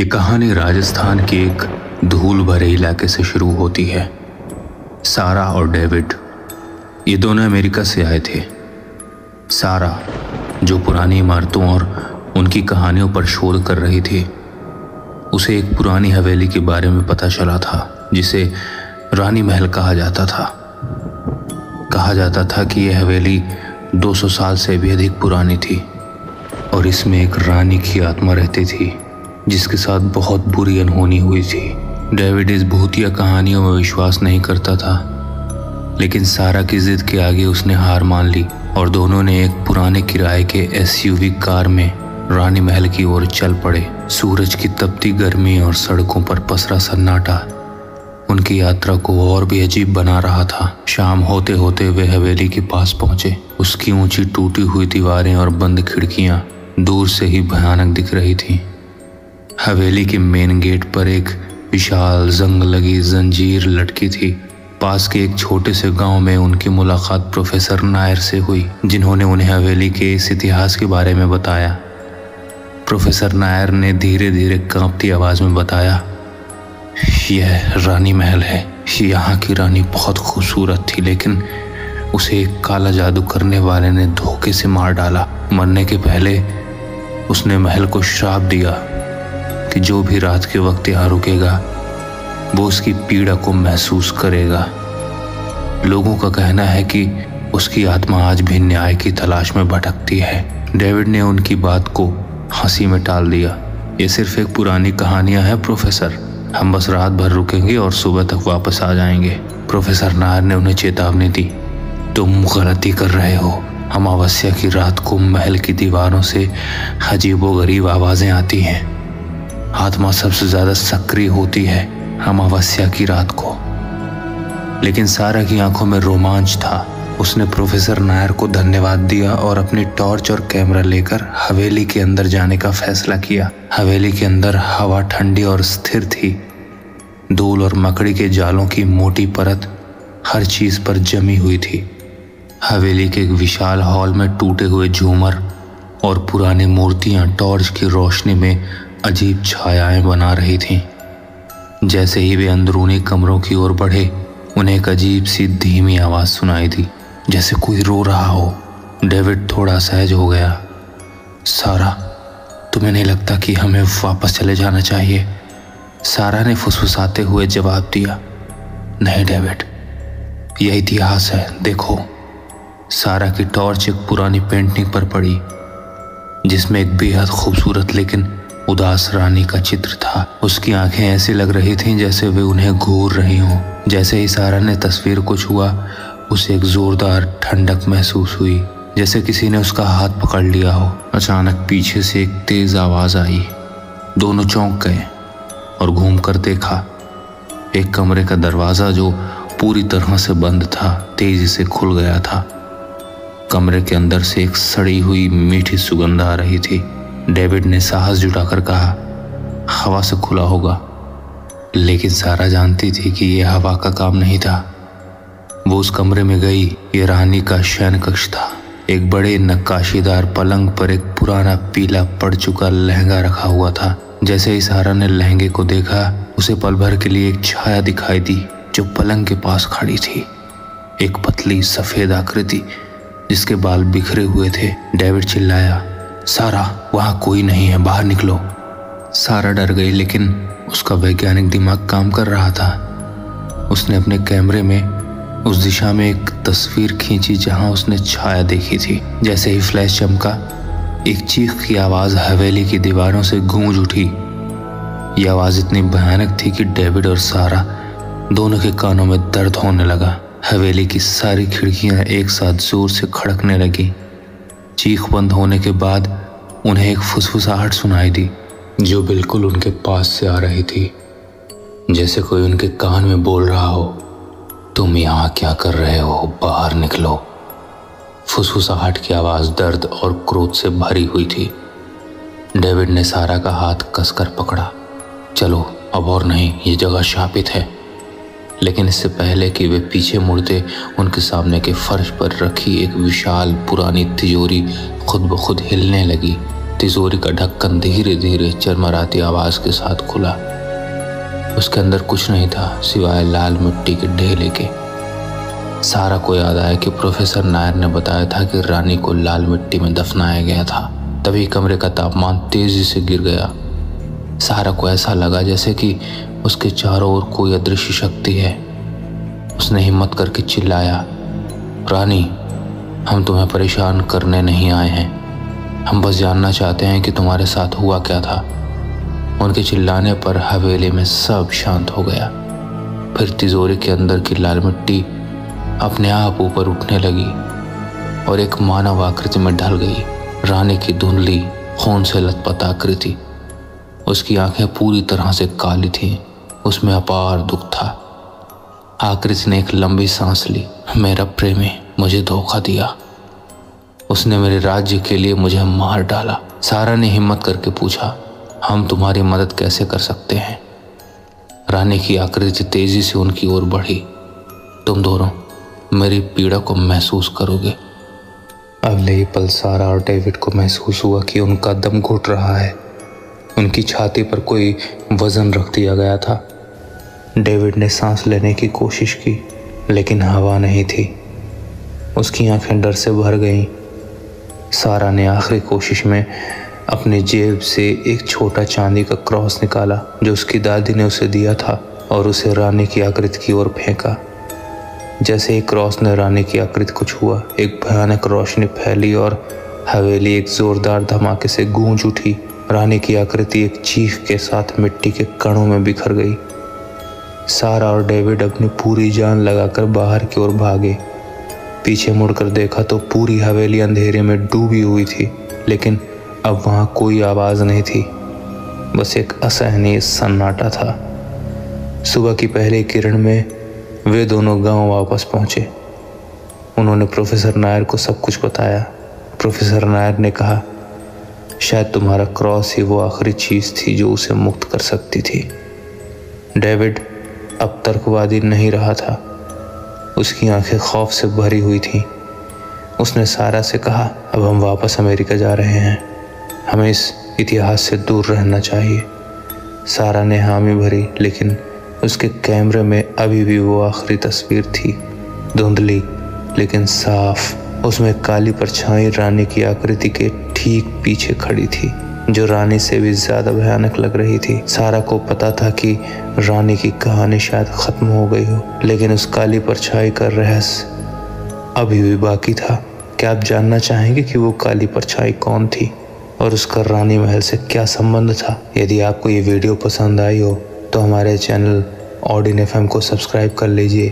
ये कहानी राजस्थान के एक धूल भरे इलाके से शुरू होती है। सारा और डेविड ये दोनों अमेरिका से आए थे। सारा जो पुरानी इमारतों और उनकी कहानियों पर शोध कर रही थी, उसे एक पुरानी हवेली के बारे में पता चला था जिसे रानी महल कहा जाता था। कहा जाता था कि यह हवेली 200 साल से भी अधिक पुरानी थी और इसमें एक रानी की आत्मा रहती थी जिसके साथ बहुत बुरी अनहोनी हुई थी। डेविड इस भूतिया कहानियों में विश्वास नहीं करता था, लेकिन सारा की जिद के आगे उसने हार मान ली और दोनों ने एक पुराने किराए के एसयूवी कार में रानी महल की ओर चल पड़े। सूरज की तपती गर्मी और सड़कों पर पसरा सन्नाटा उनकी यात्रा को और भी अजीब बना रहा था। शाम होते होते वे हवेली के पास पहुंचे। उसकी ऊंची टूटी हुई दीवारें और बंद खिड़कियां दूर से ही भयानक दिख रही थीं। हवेली के मेन गेट पर एक विशाल जंग लगी जंजीर लटकी थी। पास के एक छोटे से गांव में उनकी मुलाकात प्रोफेसर नायर से हुई, जिन्होंने उन्हें हवेली के इस इतिहास के बारे में बताया। प्रोफेसर नायर ने धीरे धीरे कांपती आवाज में बताया, यह रानी महल है। यहाँ की रानी बहुत खूबसूरत थी, लेकिन उसे एक काला जादू करने वाले ने धोखे से मार डाला। मरने के पहले उसने महल को श्राप दिया कि जो भी रात के वक्त यहाँ रुकेगा वो उसकी पीड़ा को महसूस करेगा। लोगों का कहना है कि उसकी आत्मा आज भी न्याय की तलाश में भटकती है। डेविड ने उनकी बात को हंसी में टाल दिया। ये सिर्फ एक पुरानी कहानियां है प्रोफेसर, हम बस रात भर रुकेंगे और सुबह तक वापस आ जाएंगे। प्रोफेसर नायर ने उन्हें चेतावनी दी, तुम गलती कर रहे हो। अमावस्या की रात को महल की दीवारों से अजीबोगरीब आवाजें आती हैं। आत्मा सबसे ज्यादा सक्रिय होती है अमावस्या की रात को। लेकिन सारा की आंखों में रोमांच था। उसने प्रोफेसर नायर को धन्यवाद दिया और अपनी टॉर्च और कैमरा लेकर हवेली के अंदर जाने का फैसला किया। हवेली के अंदर हवा ठंडी और स्थिर थी। धूल और मकड़ी के जालों की मोटी परत हर चीज पर जमी हुई थी। हवेली के एक विशाल हॉल में टूटे हुए झूमर और पुरानी मूर्तियां टॉर्च की रोशनी में अजीब छायाएं बना रही थीं। जैसे ही वे अंदरूनी कमरों की ओर बढ़े, उन्हें एक अजीब सी धीमी आवाज सुनाई दी, जैसे कोई रो रहा हो। डेविड थोड़ा सहज हो गया। सारा, तुम्हें नहीं लगता कि हमें वापस चले जाना चाहिए? सारा ने फुसफुसाते हुए जवाब दिया, नहीं डेविड, यह इतिहास है, देखो। सारा की टॉर्च एक पुरानी पेंटिंग पर पड़ी जिसमें एक बेहद खूबसूरत लेकिन उदास रानी का चित्र था। उसकी आंखें ऐसी लग रही थीं जैसे वे उन्हें घूर रही हों। जैसे ही सारा ने तस्वीर को छुआ, उसे एक जोरदार ठंडक महसूस हुई, जैसे किसी ने उसका हाथ पकड़ लिया हो। अचानक पीछे से एक तेज आवाज आई। दोनों चौंक गए और घूमकर देखा। एक कमरे का दरवाजा जो पूरी तरह से बंद था, तेजी से खुल गया था। कमरे के अंदर से एक सड़ी हुई मीठी सुगंध आ रही थी। डेविड ने साहस जुटाकर कहा, हवा से खुला होगा। लेकिन सारा जानती थी कि यह हवा का काम नहीं था। वो उस कमरे में गई। ये रानी का शयन कक्ष था। एक बड़े नक्काशीदार पलंग पर एक पुराना पीला पड़ चुका लहंगा रखा हुआ था। जैसे ही सारा ने लहंगे को देखा, उसे पल भर के लिए एक छाया दिखाई दी जो पलंग के पास खड़ी थी। एक पतली सफेद आकृति जिसके बाल बिखरे हुए थे। डेविड चिल्लाया, सारा, वहां कोई नहीं है, बाहर निकलो। सारा डर गई, लेकिन उसका वैज्ञानिक दिमाग काम कर रहा था। उसने अपने कैमरे में उस दिशा में एक तस्वीर खींची जहां उसने छाया देखी थी। जैसे ही फ्लैश चमका, एक चीख की आवाज हवेली की दीवारों से गूंज उठी। यह आवाज इतनी भयानक थी कि डेविड और सारा दोनों के कानों में दर्द होने लगा। हवेली की सारी खिड़कियां एक साथ जोर से खड़कने लगी। चीख बंद होने के बाद उन्हें एक फुसफुसाहट सुनाई दी जो बिल्कुल उनके पास से आ रही थी, जैसे कोई उनके कान में बोल रहा हो, तुम यहाँ क्या कर रहे हो, बाहर निकलो। फुसफुसाहट की आवाज दर्द और क्रोध से भरी हुई थी। डेविड ने सारा का हाथ कसकर पकड़ा, चलो अब और नहीं, ये जगह शापित है। लेकिन इससे पहले कि वे पीछे मुड़ते, उनके सामने के फर्श पर रखी एक विशाल पुरानी तिजोरी खुद ब खुद हिलने लगी। तिजोरी का ढक्कन धीरे धीरे चरमराती आवाज के साथ खुला। उसके अंदर कुछ नहीं था सिवाय लाल मिट्टी के ढेले के। सारा को याद आया कि प्रोफेसर नायर ने बताया था कि रानी को लाल मिट्टी में दफनाया गया था। तभी कमरे का तापमान तेजी से गिर गया। सारा को ऐसा लगा जैसे कि उसके चारों ओर कोई अदृश्य शक्ति है। उसने हिम्मत करके चिल्लाया, रानी, हम तुम्हें परेशान करने नहीं आए हैं, हम बस जानना चाहते हैं कि तुम्हारे साथ हुआ क्या था। उनके चिल्लाने पर हवेली में सब शांत हो गया। फिर तिजोरी के अंदर की लाल मिट्टी अपने आप ऊपर उठने लगी और एक मानव आकृति में ढल गई। रानी की धुंधली खून से लथपथ आकृति। उसकी आंखें पूरी तरह से काली थीं। उसमें अपार दुख था। आकृति ने एक लंबी सांस ली। मेरा प्रेमी मुझे धोखा दिया, उसने मेरे राज्य के लिए मुझे मार डाला। सारा ने हिम्मत करके पूछा, हम तुम्हारी मदद कैसे कर सकते हैं? रानी की आकृति तेजी से उनकी ओर बढ़ी। तुम दोनों मेरी पीड़ा को महसूस करोगे। अगले ही पल सारा और डेविड को महसूस हुआ कि उनका दम घुट रहा है। उनकी छाती पर कोई वजन रख दिया गया था। डेविड ने सांस लेने की कोशिश की, लेकिन हवा नहीं थी। उसकी आंखें डर से भर गईं। सारा ने आखिरी कोशिश में अपने जेब से एक छोटा चांदी का क्रॉस निकाला जो उसकी दादी ने उसे दिया था और उसे रानी की आकृति की ओर फेंका। जैसे ही क्रॉस ने रानी की आकृति को छुआ, एक भयानक रोशनी फैली और हवेली एक जोरदार धमाके से गूंज उठी। रानी की आकृति एक चीख के साथ मिट्टी के कणों में बिखर गई। सारा और डेविड अपनी पूरी जान लगाकर बाहर की ओर भागे। पीछे मुड़कर देखा तो पूरी हवेली अंधेरे में डूबी हुई थी, लेकिन अब वहां कोई आवाज नहीं थी। बस एक असहनीय सन्नाटा था। सुबह की पहली किरण में वे दोनों गांव वापस पहुंचे। उन्होंने प्रोफेसर नायर को सब कुछ बताया। प्रोफेसर नायर ने कहा, शायद तुम्हारा क्रॉस ही वो आखिरी चीज थी जो उसे मुक्त कर सकती थी। डेविड अब तर्कवादी नहीं रहा था। उसकी आंखें खौफ से भरी हुई थीं। उसने सारा से कहा, अब हम वापस अमेरिका जा रहे हैं, हमें इस इतिहास से दूर रहना चाहिए। सारा ने हामी भरी, लेकिन उसके कैमरे में अभी भी वो आखिरी तस्वीर थी, धुंधली लेकिन साफ। उसमें काली परछाई रानी की आकृति के ठीक पीछे खड़ी थी, जो रानी से भी ज्यादा भयानक लग रही थी। सारा को पता था कि रानी की कहानी शायद खत्म हो गई हो, लेकिन उस काली परछाई का रहस्य अभी भी बाकी था। क्या आप जानना चाहेंगे कि वो काली परछाई कौन थी और उसका रानी महल से क्या संबंध था? यदि आपको ये वीडियो पसंद आई हो तो हमारे चैनल ऑडिन FM को सब्सक्राइब कर लीजिए